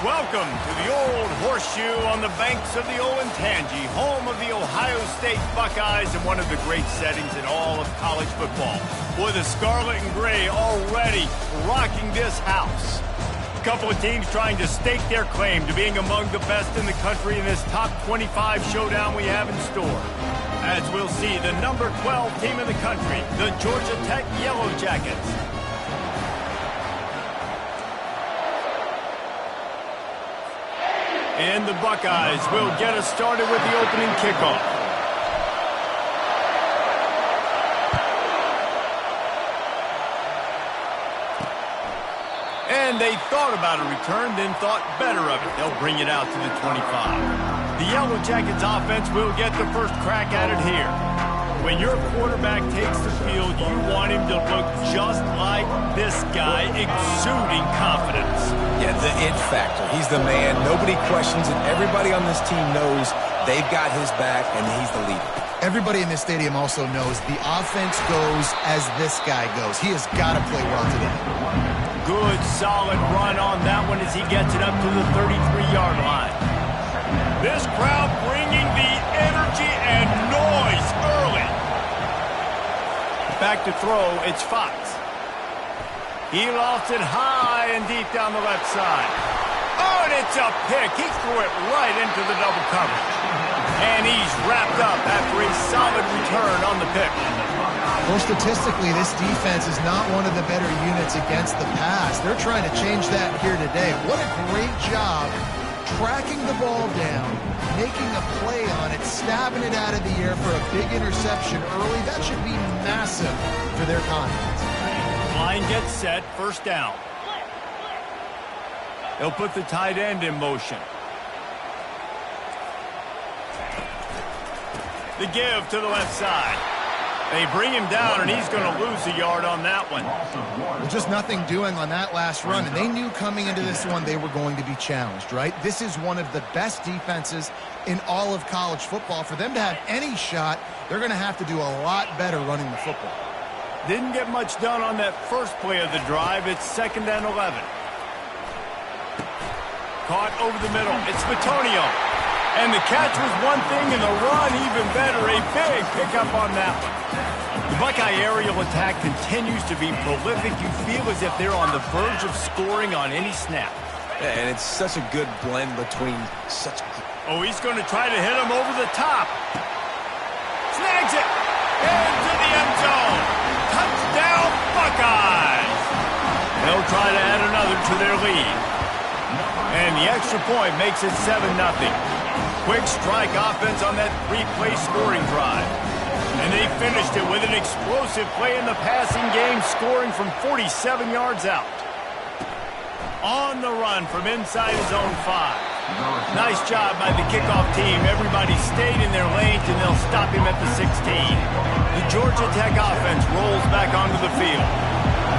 Welcome to the old horseshoe on the banks of the Ncaa, home of the Ohio State Buckeyes and one of the great settings in all of college football. Boy, the scarlet and gray already rocking this house. A couple of teams trying to stake their claim to being among the best in the country in this top 25 showdown we have in store. As we'll see, the number 12 team in the country, the Georgia Tech Yellow Jackets. And the Buckeyes will get us started with the opening kickoff. And they thought about a return, then thought better of it. They'll bring it out to the 25. The Yellow Jackets offense will get the first crack at it here. When your quarterback takes the field, you want him to look just like this guy, exuding confidence. Yeah, the it factor. He's the man. Nobody questions it. Everybody on this team knows they've got his back, and he's the leader. Everybody in this stadium also knows the offense goes as this guy goes. He has got to play well today. Good, solid run on that one as he gets it up to the 33-yard line. This crowd bringing the energy and noise early. Back to throw, it's Fox. He lost it high and deep down the left side. Oh, and it's a pick. He threw it right into the double coverage. And he's wrapped up after a solid return on the pick. Well, statistically, this defense is not one of the better units against the pass. They're trying to change that here today. What a great job tracking the ball down, making a play on it, stabbing it out of the air for a big interception early. That should be massive for their confidence. Line gets set, first down. They'll put the tight end in motion. The give to the left side. They bring him down, and he's going to lose a yard on that one. Well, just nothing doing on that last run, and they knew coming into this one they were going to be challenged, right? This is one of the best defenses in all of college football. For them to have any shot, they're going to have to do a lot better running the football. Didn't get much done on that first play of the drive. It's 2nd and 11. Caught over the middle. It's Bitonio. And the catch was one thing, and the run even better. A big pickup on that one. The Buckeye aerial attack continues to be prolific. You feel as if they're on the verge of scoring on any snap. Yeah, and it's such a good blend between such... Oh, he's going to try to hit him over the top. Snags it. Into the end zone. Touchdown, Buckeyes. They'll try to add another to their lead. And the extra point makes it 7-0. Quick strike offense on that 3-play scoring drive. And they finished it with an explosive play in the passing game, scoring from 47 yards out. On the run from inside his own 5. Nice job by the kickoff team. Everybody stayed in their lanes, and they'll stop him at the 16. The Georgia Tech offense rolls back onto the field.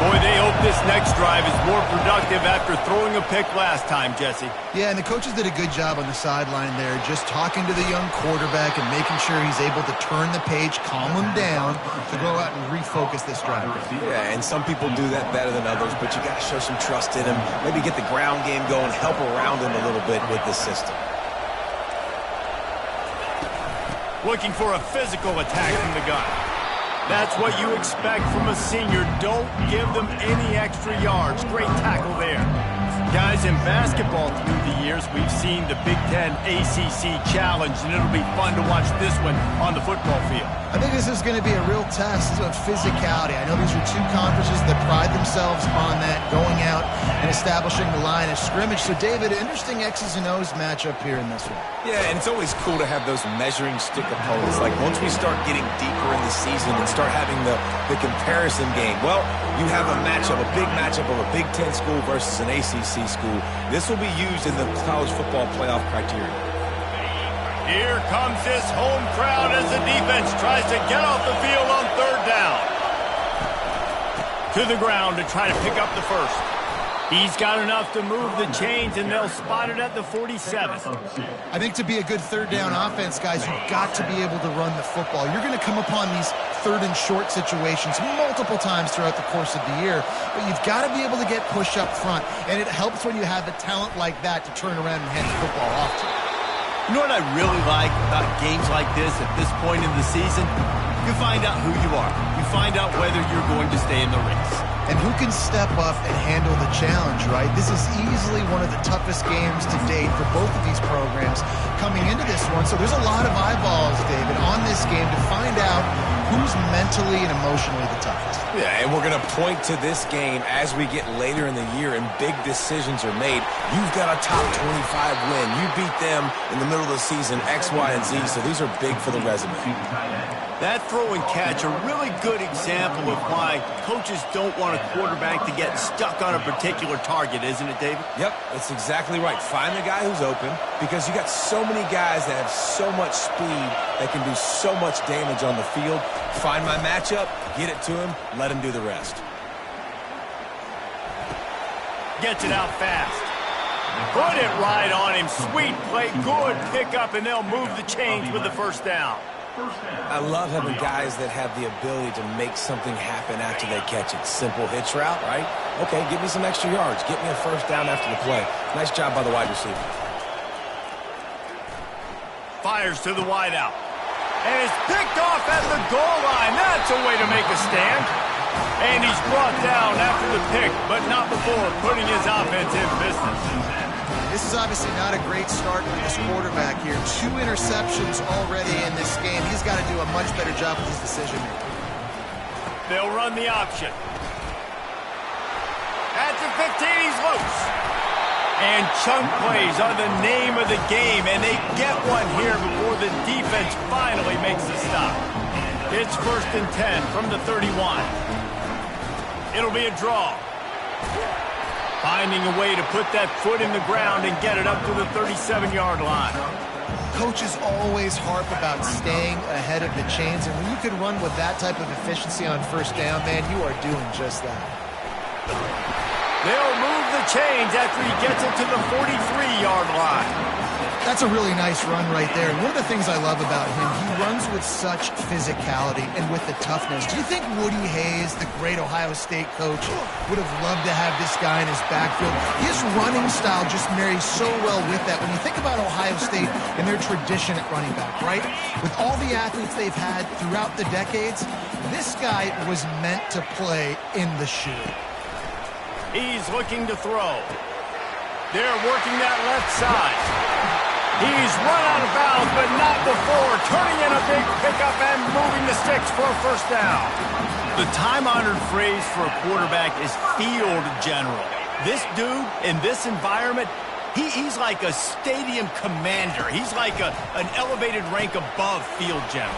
Boy, they hope this next drive is more productive after throwing a pick last time, Jesse. Yeah, and the coaches did a good job on the sideline there, just talking to the young quarterback and making sure he's able to turn the page, calm him down, to go out and refocus this drive. Yeah, and some people do that better than others, but you got to show some trust in him. Maybe get the ground game going, help around him a little bit with the system. Looking for a physical attack from the gun. That's what you expect from a senior. Don't give them any extra yards. Great tackle there. Guys, in basketball through the years, we've seen the Big Ten ACC Challenge, and it'll be fun to watch this one on the football field. I think this is going to be a real test of physicality. I know these are two conferences that pride themselves on that, going out and establishing the line of scrimmage. So, David, interesting X's and O's matchup here in this one. Yeah, and it's always cool to have those measuring stick opponents. Like, once we start getting deeper in the season and start having the comparison game, well, you have a matchup, a big matchup of a Big Ten school versus an ACC school. This will be used in the college football playoff criteria. Here comes this home crowd as the defense tries to get off the field on 3rd down. To the ground to try to pick up the first. He's got enough to move the chains, and they'll spot it at the 47. I think to be a good third down offense, guys, you've got to be able to run the football. You're going to come upon these third and short situations multiple times throughout the course of the year, but you've got to be able to get push up front, and it helps when you have a talent like that to turn around and hand the football off to. You know what I really like about games like this at this point in the season? You find out who you are. You find out whether you're going to stay in the race. And who can step up and handle the challenge, right? This is easily one of the toughest games to date for both of these programs coming into this one. So there's a lot of eyeballs, David, on this game to find out who's mentally and emotionally the toughest. Yeah, and we're going to point to this game as we get later in the year and big decisions are made. You've got a top 25 win. You beat them in the middle of the season, X, Y, and Z, so these are big for the resume. That throw and catch, a really good example of why coaches don't want a quarterback to get stuck on a particular target, isn't it, David? Yep, that's exactly right. Find the guy who's open because you got so many guys that have so much speed that can do so much damage on the field. Find my matchup, get it to him, let him do the rest. Gets it out fast. Put it right on him. Sweet play, good pickup, and they'll move the chains with the first down. I love having guys that have the ability to make something happen after they catch it. Simple hitch route, right? Okay, give me some extra yards. Get me a first down after the play. Nice job by the wide receiver. Fires to the wideout. And it's picked off at the goal line. That's a way to make a stand. And he's brought down after the pick, but not before putting his offense in business. This is obviously not a great start for this quarterback here. 2 interceptions already in this game. He's got to do a much better job with his decision making. They'll run the option. At the 15, he's loose. And chunk plays are the name of the game, and they get one here before the defense finally makes the stop. It's 1st and 10 from the 31. It'll be a draw. Finding a way to put that foot in the ground and get it up to the 37-yard line. Coaches always harp about staying ahead of the chains, and when you can run with that type of efficiency on first down, man, you are doing just that. They'll move the chains after he gets it to the 43-yard line. That's a really nice run right there. And one of the things I love about him, he runs with such physicality and with the toughness. Do you think Woody Hayes, the great Ohio State coach, would have loved to have this guy in his backfield? His running style just marries so well with that. When you think about Ohio State and their tradition at running back, right? With all the athletes they've had throughout the decades, this guy was meant to play in the shoe. He's looking to throw. They're working that left side. He's run out of bounds, but not before turning in a big pickup and moving the sticks for a first down. The time-honored phrase for a quarterback is field general. This dude, in this environment, he's like a stadium commander. He's like an elevated rank above field general.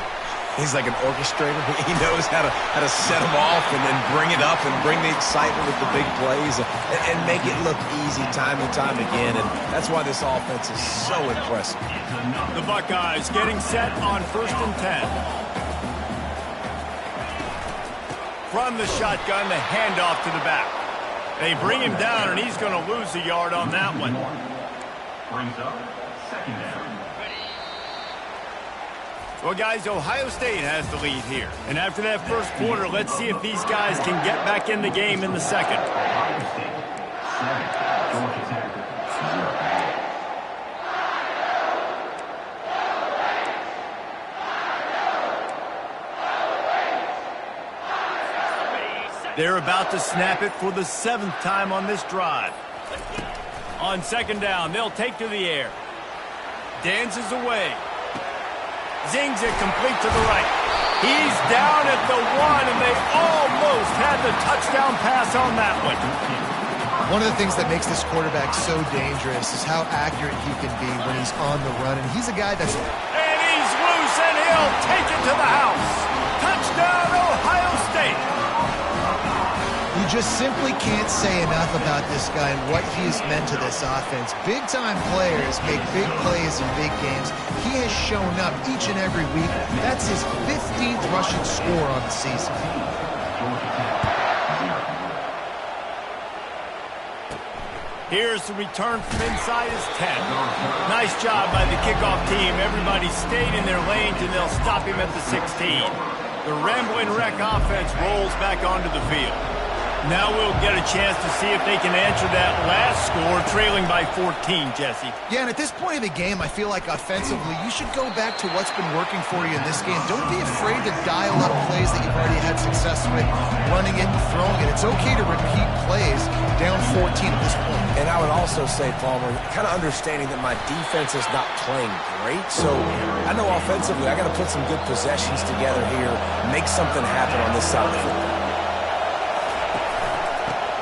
He's like an orchestrator. He knows how to set them off and then bring it up and bring the excitement with the big plays and make it look easy time and time again. And that's why this offense is so impressive. The Buckeyes getting set on 1st and 10. From the shotgun, the handoff to the back. They bring him down, and he's going to lose a yard on that one. Brings up 2nd down. Well, guys, Ohio State has the lead here. And after that first quarter, let's see if these guys can get back in the game in the second. Ohio State 7, Georgia Tech 0. They're about to snap it for the 7th time on this drive. On 2nd down, they'll take to the air. Dances away. Zings it complete to the right. He's down at the 1, and they almost had the touchdown pass on that one. One of the things that makes this quarterback so dangerous is how accurate he can be when he's on the run. And he's a guy that's... And he's loose, and he'll take it to the house. Touchdown, Ohio State. You just simply can't say enough about this guy and what he has meant to this offense. Big-time players make big plays in big games. He has shown up each and every week. That's his 15th rushing score on the season. Here's the return from inside his 10. Nice job by the kickoff team. Everybody stayed in their lanes, and they'll stop him at the 16. The Rambling Wreck offense rolls back onto the field. Now we'll get a chance to see if they can answer that last score, trailing by 14, Jesse. Yeah, and at this point of the game, I feel like offensively, you should go back to what's been working for you in this game. Don't be afraid to dial up plays that you've already had success with, running it and throwing it. It's okay to repeat plays down 14 at this point. And I would also say, Palmer, kind of understanding that my defense is not playing great, so I know offensively I got to put some good possessions together here, make something happen on this side of the football.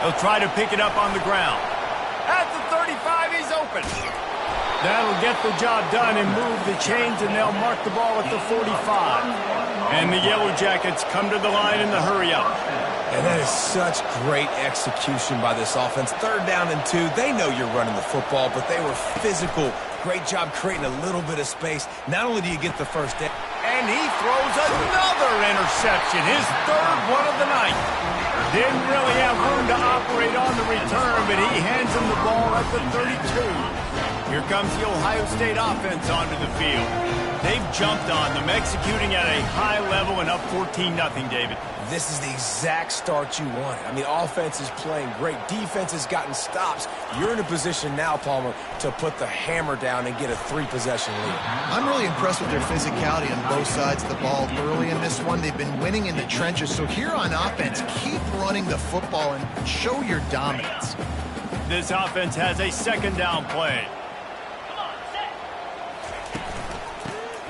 He'll try to pick it up on the ground. At the 35, he's open. That'll get the job done and move the chains, and they'll mark the ball at the 45. And the Yellow Jackets come to the line in the hurry-up. And that is such great execution by this offense. 3rd down and 2. They know you're running the football, but they were physical. Great job creating a little bit of space. Not only do you get the first down. And he throws another interception, his 3rd one of the night. Didn't really have room to operate on the return, but he hands him the ball at the 32. Here comes the Ohio State offense onto the field. They've jumped on them, executing at a high level and up 14-0, David. This is the exact start you wanted. I mean, offense is playing great. Defense has gotten stops. You're in a position now, Palmer, to put the hammer down and get a 3-possession lead. I'm really impressed with their physicality on both sides of the ball early in this one. They've been winning in the trenches. So here on offense, keep running the football and show your dominance. This offense has a 2nd down play.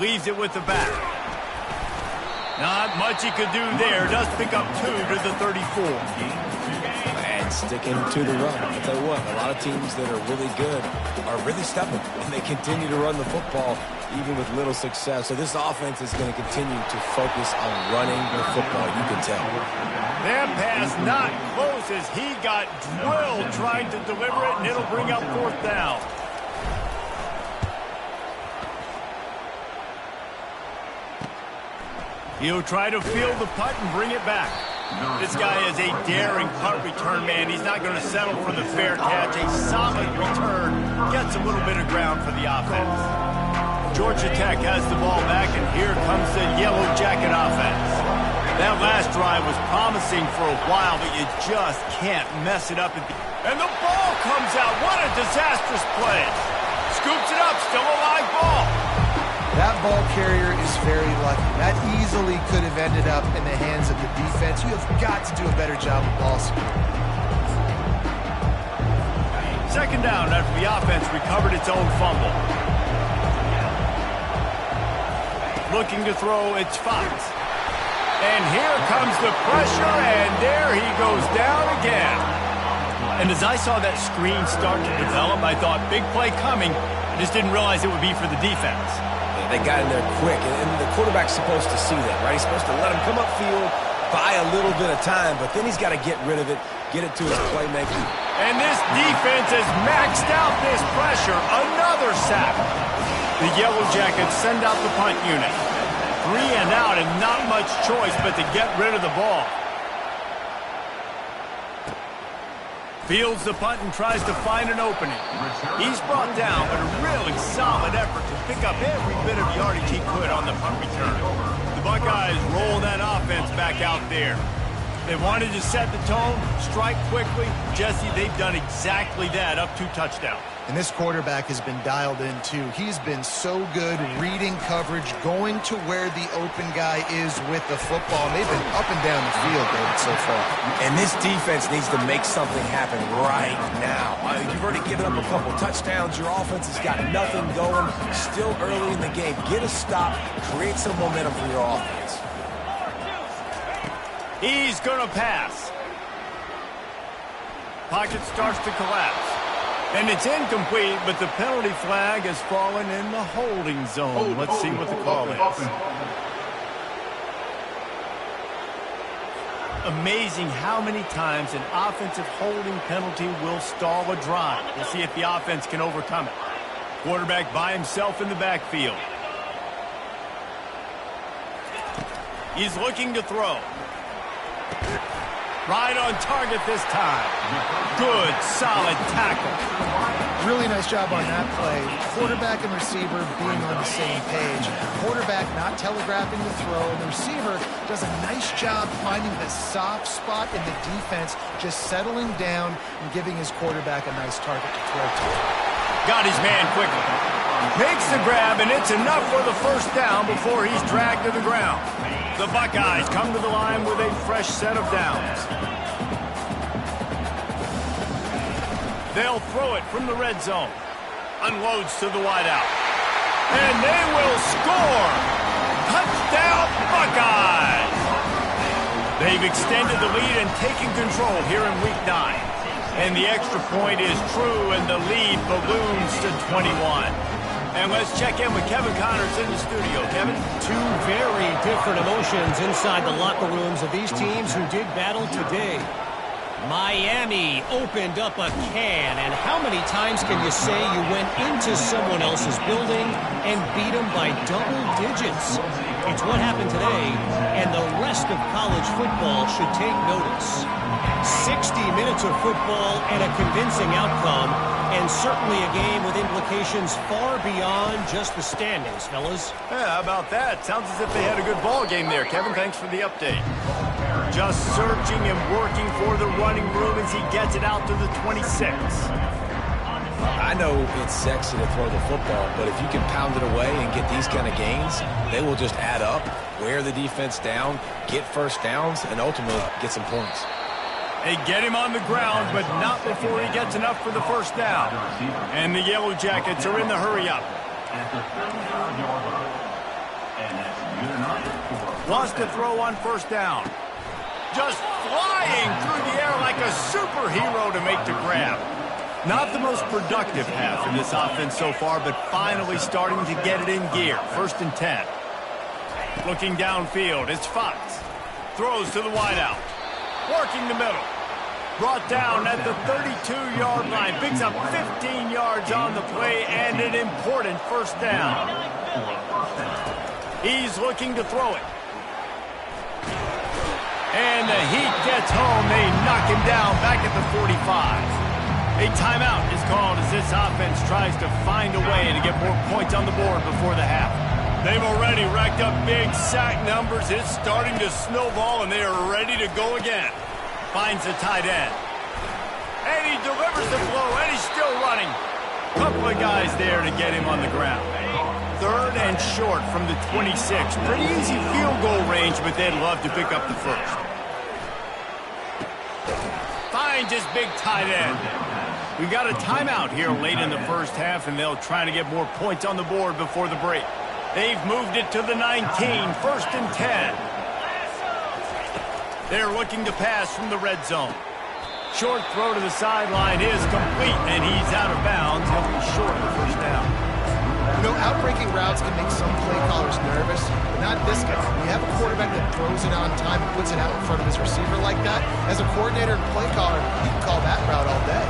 Leaves it with the back. Not much he could do there. Does pick up 2 to the 34. And sticking to the run. I'll tell you what, a lot of teams that are really good are really stubborn, and they continue to run the football even with little success. So this offense is going to continue to focus on running the football. You can tell. That pass not close as he got drilled trying to deliver it, and it'll bring up 4th down. He'll try to field the punt and bring it back. This guy is a daring punt return man. He's not going to settle for the fair catch. A solid return gets a little bit of ground for the offense. Georgia Tech has the ball back, and here comes the Yellow Jacket offense. That last drive was promising for a while, but you just can't mess it up. And the ball comes out. What a disastrous play. Scoops it up. Still a live ball. That ball carrier is very lucky. That easily could have ended up in the hands of the defense. You have got to do a better job of ball security. 2nd down after the offense recovered its own fumble. Looking to throw, it's Fox. And here comes the pressure, and there he goes down again. And as I saw that screen start to develop, I thought, big play coming. I just didn't realize it would be for the defense. They got in there quick, and the quarterback's supposed to see that, right? He's supposed to let him come upfield, buy a little bit of time, but then he's got to get rid of it, get it to his playmaker. And this defense has maxed out this pressure. Another sack. The Yellow Jackets send out the punt unit. 3 and out, and not much choice but to get rid of the ball. Fields the punt and tries to find an opening. He's brought down, but a really solid effort to pick up every bit of yardage he could on the punt return. The Buckeyes roll that offense back out there. They wanted to set the tone, strike quickly. Jesse, they've done exactly that, up 2 touchdowns. And this quarterback has been dialed in, too. He's been so good reading coverage, going to where the open guy is with the football. And they've been up and down the field, David, so far. And this defense needs to make something happen right now. You've already given up a couple touchdowns. Your offense has got nothing going. Still early in the game. Get a stop. Create some momentum for your offense. He's going to pass. Pocket starts to collapse. And it's incomplete, but the penalty flag has fallen in the holding zone. Let's see what the call is. Amazing how many times an offensive holding penalty will stall a drive. We'll see if the offense can overcome it. Quarterback by himself in the backfield. He's looking to throw. Right on target this time. Good, solid tackle. Really nice job on that play. Quarterback and receiver being on the same page. Quarterback not telegraphing the throw, and the receiver does a nice job finding the soft spot in the defense, just settling down and giving his quarterback a nice target to throw to. Got his man quickly. Makes the grab, and it's enough for the first down before he's dragged to the ground. The Buckeyes come to the line with a fresh set of downs. They'll throw it from the red zone. Unloads to the wideout. And they will score! Touchdown, Buckeyes! They've extended the lead and taken control here in Week 9. And the extra point is true, and the lead balloons to 21. And let's check in with Kevin Connors in the studio. Kevin? Two very different emotions inside the locker rooms of these teams who did battle today. Miami opened up a can, and how many times can you say you went into someone else's building and beat them by double digits? It's what happened today, and the rest of college football should take notice. 60 minutes of football and a convincing outcome, and certainly a game with implications far beyond just the standings, fellas. Yeah, how about that? Sounds as if they had a good ball game there. Kevin, thanks for the update. Just searching and working for the running room as he gets it out to the 26. I know it's sexy to throw the football, but if you can pound it away and get these kind of gains, they will just add up, wear the defense down, get first downs, and ultimately get some points. They get him on the ground, but not before he gets enough for the first down. And the Yellow Jackets are in the hurry-up. Wants to throw on first down. Just flying through the air like a superhero to make the grab. Not the most productive half in this offense so far, but finally starting to get it in gear. 1st and 10. Looking downfield, it's Fox. Throws to the wideout. Working the middle. Brought down at the 32-yard line. Picks up 15 yards on the play and an important first down. He's looking to throw it. And the heat gets home. They knock him down back at the 45. A timeout is called as this offense tries to find a way to get more points on the board before the half. They've already racked up big sack numbers. It's starting to snowball, and they are ready to go again. Finds the tight end. And he delivers the blow, and he's still running. Couple of guys there to get him on the ground. 3rd and short from the 26. Pretty easy field goal range, but they'd love to pick up the first. Finds his big tight end. We've got a timeout here late in the first half, and they'll try to get more points on the board before the break. They've moved it to the 19, 1st and 10. They're looking to pass from the red zone. Short throw to the sideline is complete, and he's out of bounds. He'll be short of the first down. You know, outbreaking routes can make some play callers nervous, but not this guy. When you have a quarterback that throws it on time and puts it out in front of his receiver like that, as a coordinator and play caller, you can call that route all day.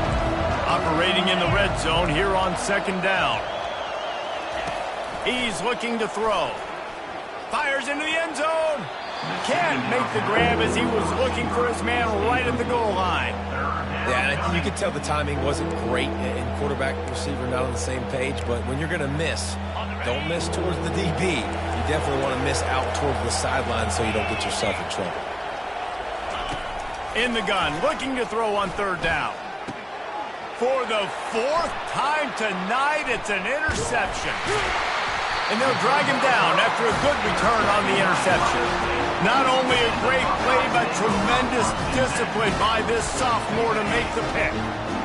Operating in the red zone here on 2nd down. He's looking to throw. Fires into the end zone. Can't make the grab as he was looking for his man right at the goal line. Yeah, you could tell the timing wasn't great, and quarterback and receiver not on the same page, but when you're going to miss, don't miss towards the DB. You definitely want to miss out towards the sideline so you don't get yourself in trouble. In the gun, looking to throw on 3rd down. For the 4th time tonight, it's an interception. And they'll drag him down after a good return on the interception. Not only a great play, but tremendous discipline by this sophomore to make the pick.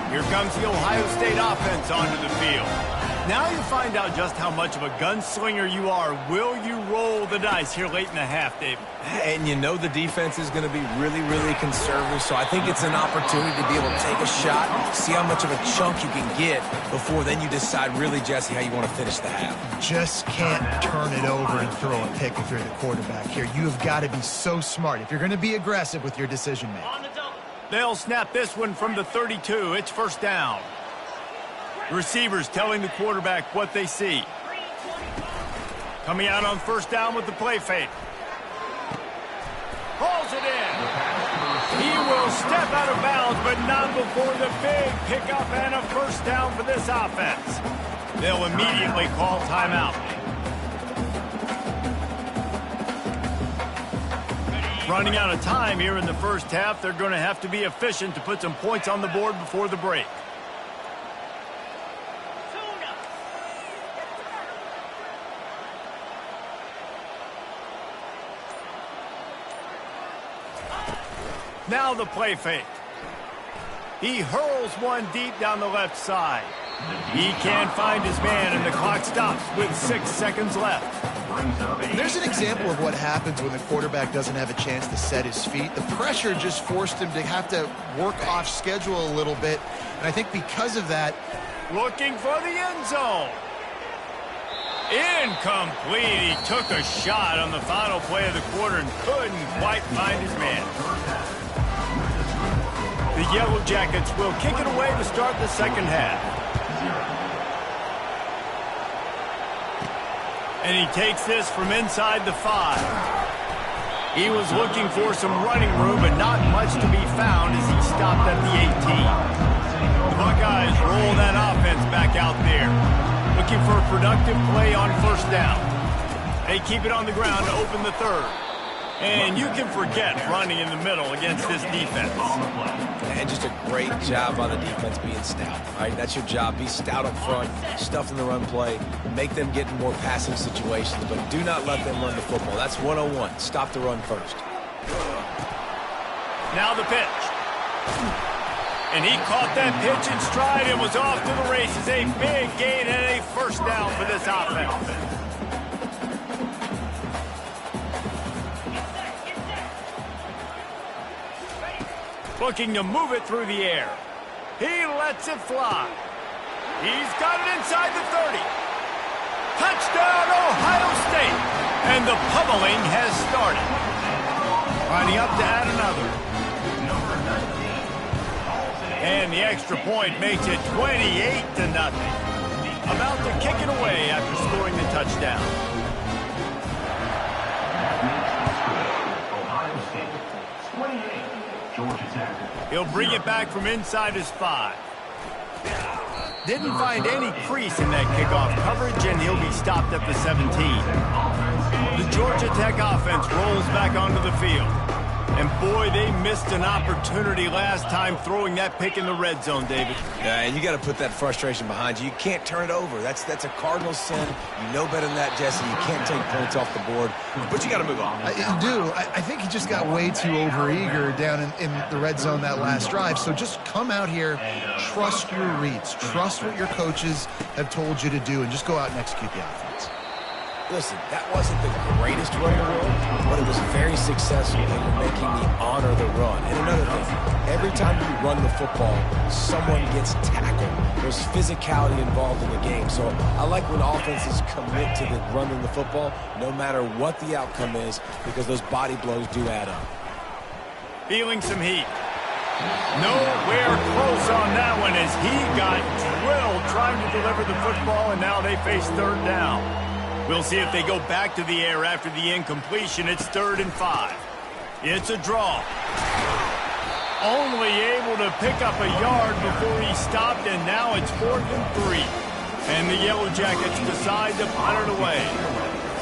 Here comes the Ohio State offense onto the field. Now you find out just how much of a gunslinger you are. Will you roll the dice here late in the half, David? And you know the defense is going to be really, really conservative, so I think it's an opportunity to be able to take a shot, see how much of a chunk you can get before then you decide really, Jesse, how you want to finish the half. Just can't turn it over and throw a pick if you're the quarterback here. You have got to be so smart if you're going to be aggressive with your decision-making. They'll snap this one from the 32. It's 1st down. Receivers telling the quarterback what they see. Coming out on 1st down with the play fake. Hauls it in. He will step out of bounds, but not before the big pickup and a first down for this offense. They'll immediately call timeout. Running out of time here in the first half. They're going to have to be efficient to put some points on the board before the break. Now the play fake. He hurls one deep down the left side. He can't find his man, and the clock stops with 6 seconds left. There's an example of what happens when the quarterback doesn't have a chance to set his feet. The pressure just forced him to have to work off schedule a little bit, and I think because of that... Looking for the end zone. Incomplete. He took a shot on the final play of the quarter and couldn't quite find his man. The Yellow Jackets will kick it away to start the second half. And he takes this from inside the 5. He was looking for some running room, but not much to be found as he stopped at the 18. The Buckeyes roll that offense back out there, looking for a productive play on first down. They keep it on the ground to open the third. And you can forget running in the middle against this defense. And just a great job by the defense being stout. All right, that's your job. Be stout up front, stuff in the run play, make them get in more passing situations, but do not let them run the football. That's 101. Stop the run first. Now the pitch. And he caught that pitch in stride and was off to the races. A big gain and a first down for this offense. Looking to move it through the air. He lets it fly. He's got it inside the 30. Touchdown, Ohio State. And the pummeling has started. Lining up to add another. And the extra point makes it 28-0. About to kick it away after scoring the touchdown. Ohio State, 28. He'll bring it back from inside his 5. Didn't find any crease in that kickoff coverage, and he'll be stopped at the 17. The Georgia Tech offense rolls back onto the field. And boy, they missed an opportunity last time throwing that pick in the red zone, David. Yeah, and you got to put that frustration behind you. You can't turn it over. That's a cardinal sin. You know better than that, Jesse. You can't take points off the board, but you got to move on. I do. I think he just got way too overeager down in the red zone that last drive. So just come out here, trust your reads, trust what your coaches have told you to do, and just go out and execute the offense. Listen, that wasn't the greatest run in the world, but it was very successful, and you're making me honor the run. And another thing, every time you run the football, someone gets tackled. There's physicality involved in the game. So I like when offenses commit to the running the football, no matter what the outcome is, because those body blows do add up. Feeling some heat. Nowhere close on that one as he got drilled trying to deliver the football, and now they face third down. We'll see if they go back to the air after the incompletion. It's 3rd and 5. It's a draw. Only able to pick up a yard before he stopped, and now it's 4th and 3. And the Yellow Jackets decide to punt it away.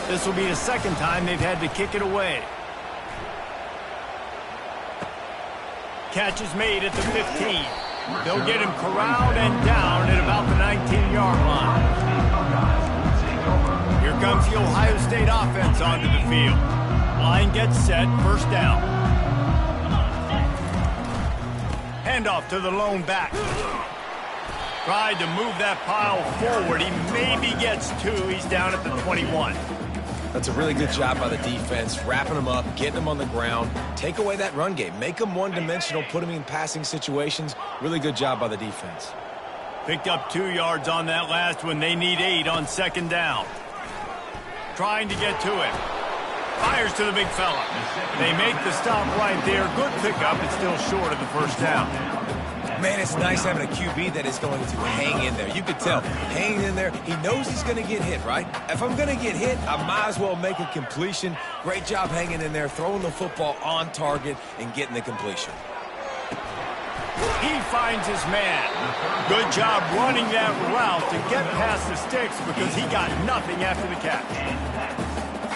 This will be the second time they've had to kick it away. Catch is made at the 15. They'll get him corralled and down at about the 19-yard line. Here comes the Ohio State offense onto the field. Line gets set, first down. Handoff to the lone back. Tried to move that pile forward. He maybe gets 2. He's down at the 21. That's a really good job by the defense, wrapping them up, getting them on the ground. Take away that run game. Make them one-dimensional, put them in passing situations. Really good job by the defense. Picked up 2 yards on that last one. They need 8 on second down. Trying to get to it. Fires to the big fella. They make the stop right there. Good pickup. It's still short of the first down. Man, it's nice having a QB that is going to hang in there. You could tell, hanging in there, he knows he's going to get hit, right? If I'm going to get hit, I might as well make a completion. Great job hanging in there, throwing the football on target and getting the completion. He finds his man. Good job running that route to get past the sticks because he got nothing after the catch.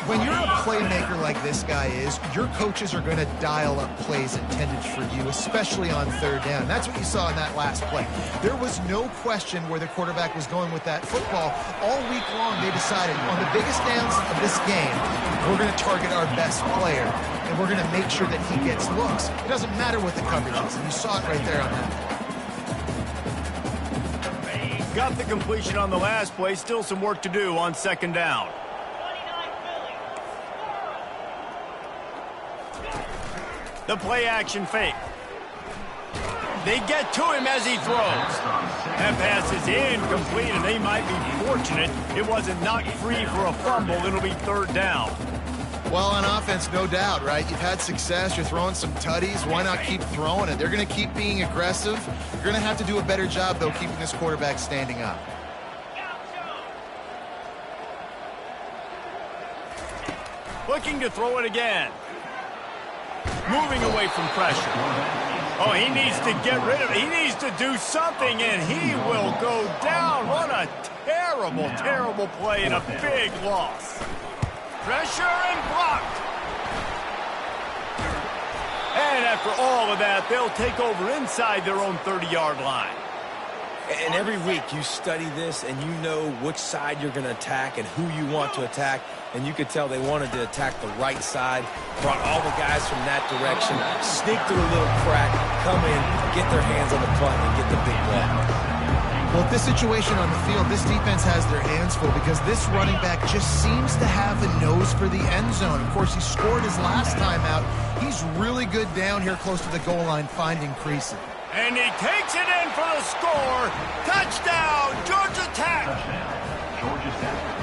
When you're a playmaker like this guy is, your coaches are going to dial up plays intended for you, especially on third down. That's what you saw in that last play. There was no question where the quarterback was going with that football. All week long, they decided on the biggest downs of this game, we're going to target our best player, and we're going to make sure that he gets looks. It doesn't matter what the coverage is, and you saw it right there on that. Got the completion on the last play. Still some work to do on second down. The play action fake. They get to him as he throws. That pass is incomplete, and they might be fortunate it wasn't knocked free for a fumble. It'll be third down. Well, on offense, no doubt, right? You've had success. You're throwing some tutties. Why not keep throwing it? They're going to keep being aggressive. You're going to have to do a better job, though, keeping this quarterback standing up. Looking to throw it again. Moving away from pressure. Oh, he needs to get rid of it. He needs to do something, and he will go down. What a terrible, terrible play and a big loss. Pressure and blocked. And after all of that, they'll take over inside their own 30-yard line. And every week you study this and you know which side you're going to attack and who you want to attack. And you could tell they wanted to attack the right side, brought all the guys from that direction, sneak through a little crack, come in, get their hands on the punt, and get the big play. Well, this situation on the field, this defense has their hands full because this running back just seems to have a nose for the end zone. Of course, he scored his last time out. He's really good down here close to the goal line, finding creasing. And he takes it in for the score. Touchdown, Georgia Tech.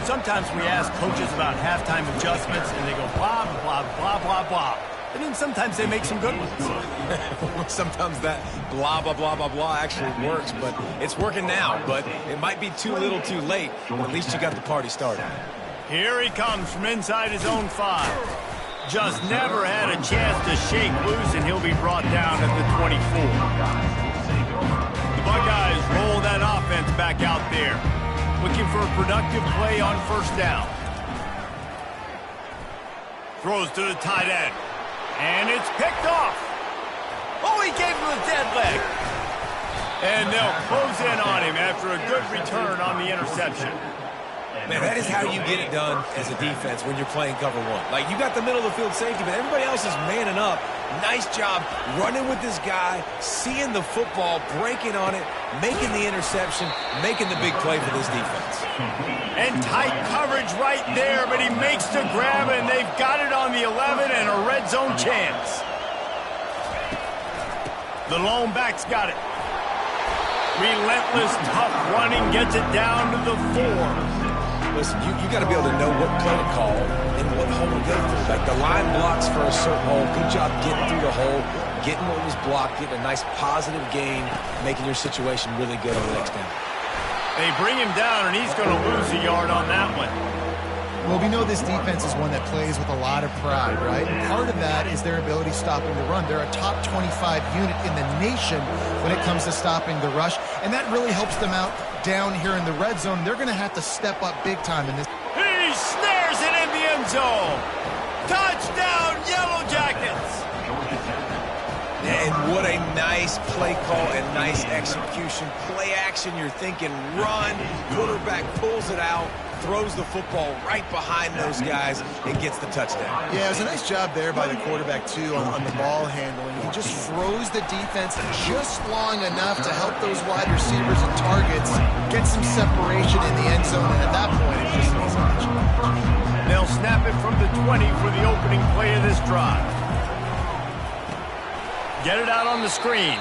Sometimes we ask coaches about halftime adjustments, and they go blah, blah, blah, blah, blah. And then sometimes they make some good ones. Sometimes that blah, blah, blah, blah, blah actually works, but it's working now. But it might be too little too late, but at least you got the party started. Here he comes from inside his own 5. Just never had a chance to shake loose, and he'll be brought down at the 24. The Buckeyes roll that offense back out there, looking for a productive play on first down. Throws to the tight end, and it's picked off. Oh, he gave him a dead leg. And they'll close in on him after a good return on the interception. Man, that is how you get it done as a defense when you're playing cover one. Like, you got the middle of the field safety, but everybody else is manning up. Nice job running with this guy, seeing the football, breaking on it, making the interception, making the big play for this defense. And tight coverage right there, but he makes the grab, and they've got it on the 11 and a red zone chance. The lone back's got it. Relentless, tough running, gets it down to the 4. Listen, you got to be able to know what play to call and what hole to go through. Like, the line blocks for a certain hole. Good job getting through the hole, getting what was blocked, getting a nice positive gain, making your situation really good on the next down. They bring him down, and he's going to lose a yard on that one. Well, we know this defense is one that plays with a lot of pride, right? And part of that is their ability stopping the run. They're a top 25 unit in the nation when it comes to stopping the rush, and that really helps them out down here in the red zone. They're going to have to step up big time in this. He snares it in the end zone. Touchdown, Yellow Jackets. And what a nice play call and nice execution. Play action, you're thinking run. Quarterback pulls it out, throws the football right behind those guys, and gets the touchdown. Yeah, it was a nice job there by the quarterback, too, on the ball handling. He just froze the defense just long enough to help those wide receivers and targets get some separation in the end zone, and at that point, it just was a challenge. They'll snap it from the 20 for the opening play of this drive. Get it out on the screen.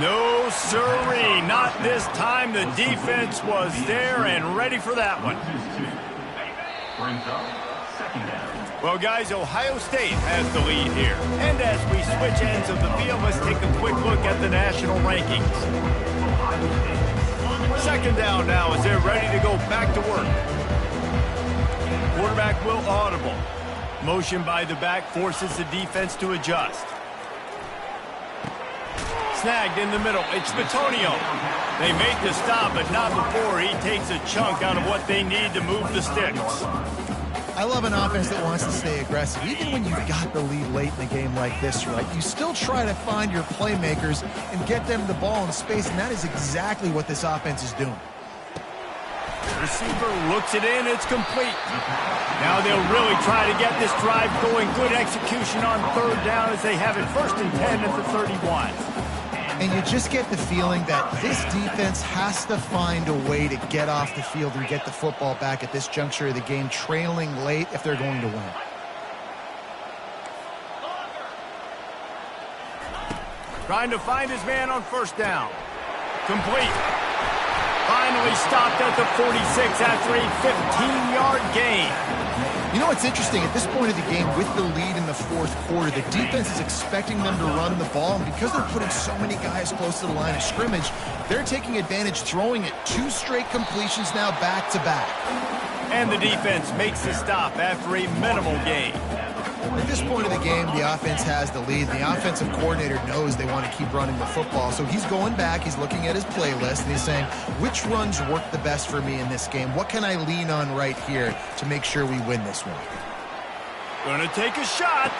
No, sirree, not this time. The defense was there and ready for that one. Well, guys, Ohio State has the lead here. And as we switch ends of the field, let's take a quick look at the national rankings. Second down now as they're ready to go back to work. Quarterback will audible. Motion by the back forces the defense to adjust. Snagged in the middle. It's Bitonio. They make the stop, but not before he takes a chunk out of what they need to move the sticks. I love an offense that wants to stay aggressive. Even when you've got the lead late in a game like this, right, you still try to find your playmakers and get them the ball in space, and that is exactly what this offense is doing. Receiver looks it in. It's complete. Now they'll really try to get this drive going. Good execution on third down as they have it 1st and 10 at the 31. And you just get the feeling that this defense has to find a way to get off the field and get the football back at this juncture of the game, trailing late if they're going to win. Trying to find his man on 1st down. Complete. Finally stopped at the 46 after a 15-yard gain. You know what's interesting? At this point of the game, with the lead in the 4th quarter, the defense is expecting them to run the ball. And because they're putting so many guys close to the line of scrimmage, they're taking advantage, throwing it 2 straight completions now back-to-back. And the defense makes the stop after a minimal gain. At this point of the game, the offense has the lead. The offensive coordinator knows they want to keep running the football. So he's going back, he's looking at his playlist, and he's saying, which runs work the best for me in this game? What can I lean on right here to make sure we win this one? Gonna take a shot.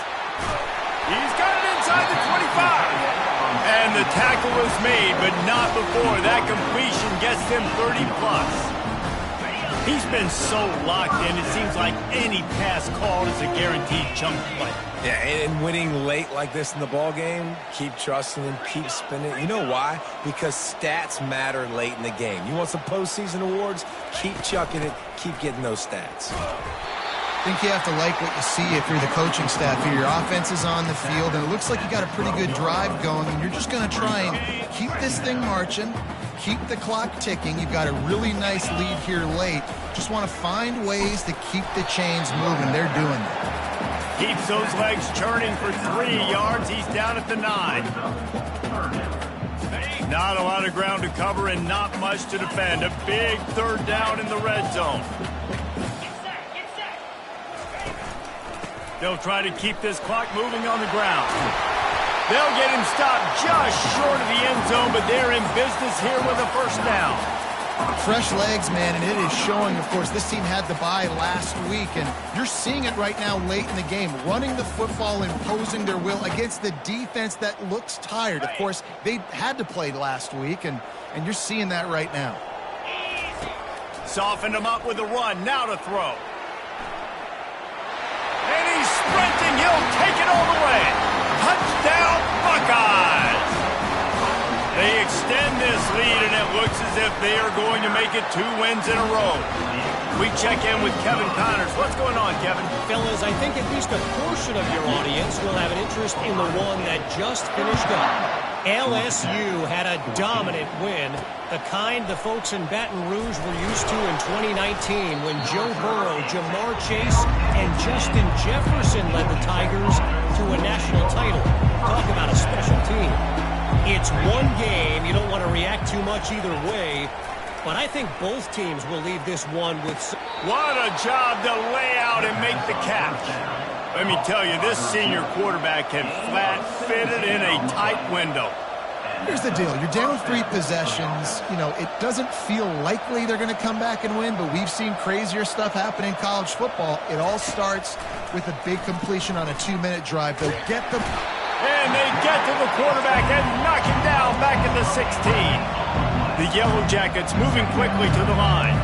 He's got it inside the 25. And the tackle is made, but not before that completion gets them 30+. He's been so locked in, it seems like any pass called is a guaranteed chunk play. Yeah, and winning late like this in the ball game, keep trusting him, keep spinning. You know why? Because stats matter late in the game. You want some postseason awards? Keep chucking it, keep getting those stats. I think you have to like what you see if you're the coaching staff here. Your offense is on the field, and it looks like you got a pretty good drive going, and you're just going to try and keep this thing marching, keep the clock ticking. You've got a really nice lead here late. Just want to find ways to keep the chains moving. They're doing that. Keeps those legs churning for 3 yards. He's down at the 9. Not a lot of ground to cover and not much to defend. A big 3rd down in the red zone. They'll try to keep this clock moving on the ground. They'll get him stopped just short of the end zone, but they're in business here with a 1st down. Fresh legs, man, and it is showing. Of course, this team had the bye last week, and you're seeing it right now late in the game, running the football, imposing their will against the defense that looks tired. Of course, they had to play last week, and you're seeing that right now. Softened him up with a run, now to throw. And he's sprinting, he'll take it all the way. Touchdown, Buckeyes! They extend this lead, and it looks as if they are going to make it 2 wins in a row. We check in with Kevin Connors. What's going on, Kevin? Fellas, I think at least a portion of your audience will have an interest in the one that just finished up. LSU had a dominant win, the kind the folks in Baton Rouge were used to in 2019 when Joe Burrow, Jamar Chase, and Justin Jefferson led the Tigers to a national title. Talk about a special team. It's one game. You don't want to react too much either way, but I think both teams will leave this one with... What a job to lay out and make the catch. Let me tell you, this senior quarterback can flat fit it in a tight window. Here's the deal. You're down 3 possessions. You know, it doesn't feel likely they're going to come back and win, but we've seen crazier stuff happen in college football. It all starts with a big completion on a 2-minute drive. They'll get them... And they get to the quarterback and knock him down back at the 16. The Yellow Jackets moving quickly to the line.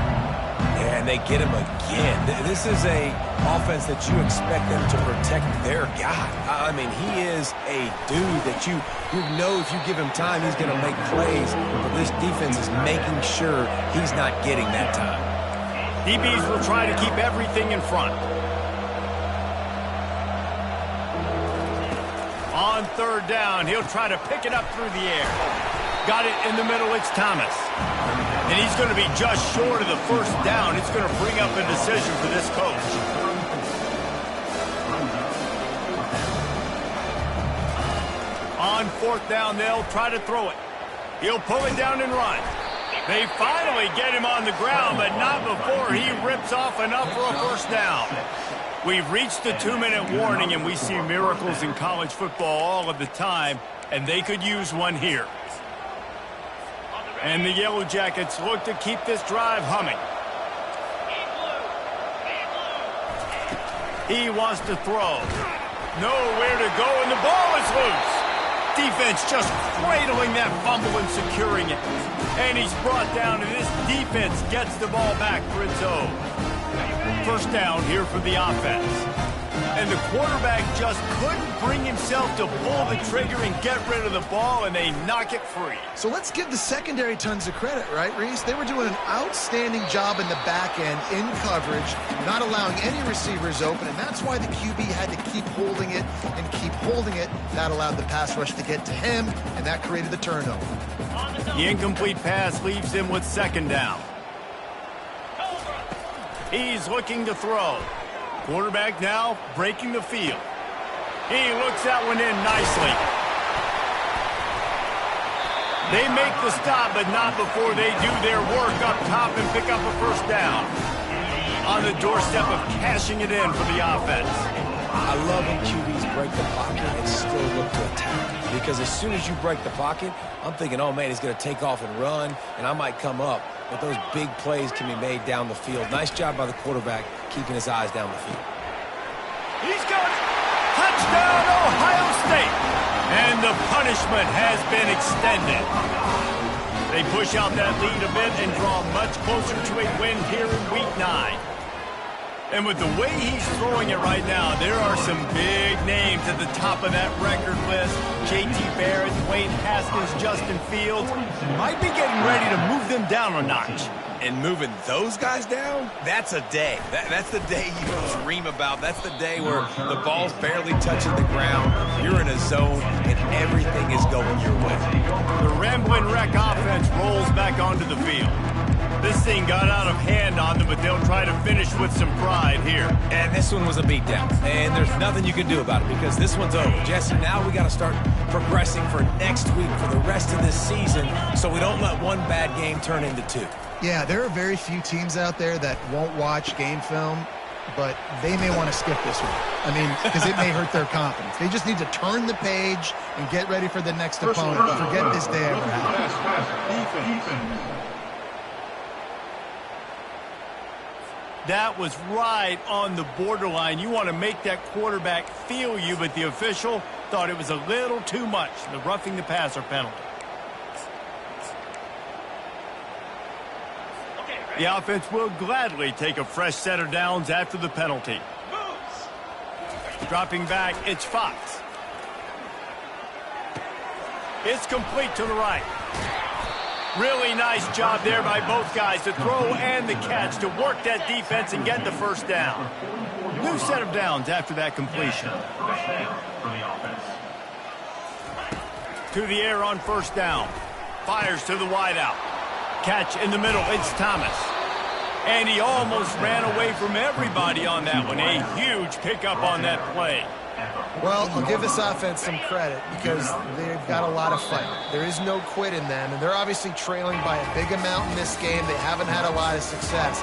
And they get him again. This is a offense that you expect them to protect their guy. I mean, he is a dude that you know if you give him time, he's going to make plays. But this defense is making sure he's not getting that time. DBs will try to keep everything in front. On 3rd down, he'll try to pick it up through the air. Got it in the middle, it's Thomas. And he's going to be just short of the 1st down. It's going to bring up a decision for this coach. 4th down, they'll try to throw it. He'll pull it down and run. They finally get him on the ground, but not before he rips off enough for a 1st down. We've reached the 2-minute warning, and we see miracles in college football all of the time, and they could use one here. And the Yellow Jackets look to keep this drive humming. He wants to throw. Nowhere to go, and the ball is loose. Defense just cradling that fumble and securing it. And he's brought down, and this defense gets the ball back for its own. 1st down here for the offense. And the quarterback just couldn't bring himself to pull the trigger and get rid of the ball, and they knock it free. So let's give the secondary tons of credit, right, Reese? They were doing an outstanding job in the back end, in coverage, not allowing any receivers open, and that's why the QB had to keep holding it and keep holding it. That allowed the pass rush to get to him, and that created the turnover. The incomplete pass leaves him with 2nd down. He's looking to throw. Quarterback now breaking the field. He looks that one in nicely. They make the stop, but not before they do their work up top and pick up a 1st down. On the doorstep of cashing it in for the offense. I love when QBs break the pocket and still look to attack. Because as soon as you break the pocket, I'm thinking, oh, man, he's going to take off and run, and I might come up. But those big plays can be made down the field. Nice job by the quarterback keeping his eyes down the field. He's got it. Touchdown, Ohio State. And the punishment has been extended. They push out that lead a bit and draw much closer to a win here in Week 9. And with the way he's throwing it right now, there are some big names at the top of that record list. J.T. Barrett, Dwayne Haskins, Justin Fields might be getting ready to move them down a notch. And moving those guys down, that's a day. That's the day you dream about. That's the day where the ball's barely touching the ground, you're in a zone, and everything is going your way. The Ramblin' Wreck offense rolls back onto the field. This thing got out of hand on them, but they'll try to finish with some pride here. And this one was a beatdown, and there's nothing you can do about it because this one's over. Jesse, now we got to start progressing for next week, for the rest of this season, so we don't let one bad game turn into 2. Yeah, there are very few teams out there that won't watch game film, but they may want to skip this one. I mean, because it may hurt their confidence. They just need to turn the page and get ready for the next opponent. Forget this day ever happened. That was right on the borderline. You want to make that quarterback feel you, but the official thought it was a little too much, the roughing the passer penalty. The offense will gladly take a fresh set of downs after the penalty. Dropping back, it's Fox. It's complete to the right. Really nice job there by both guys, the throw and the catch, to work that defense and get the 1st down. New set of downs after that completion. To the air on 1st down. Fires to the wideout. Catch in the middle, it's Thomas. And he almost ran away from everybody on that one. A huge pickup on that play. Well, I'll give this offense some credit because they've got a lot of fight. There is no quit in them, and they're obviously trailing by a big amount in this game. They haven't had a lot of success.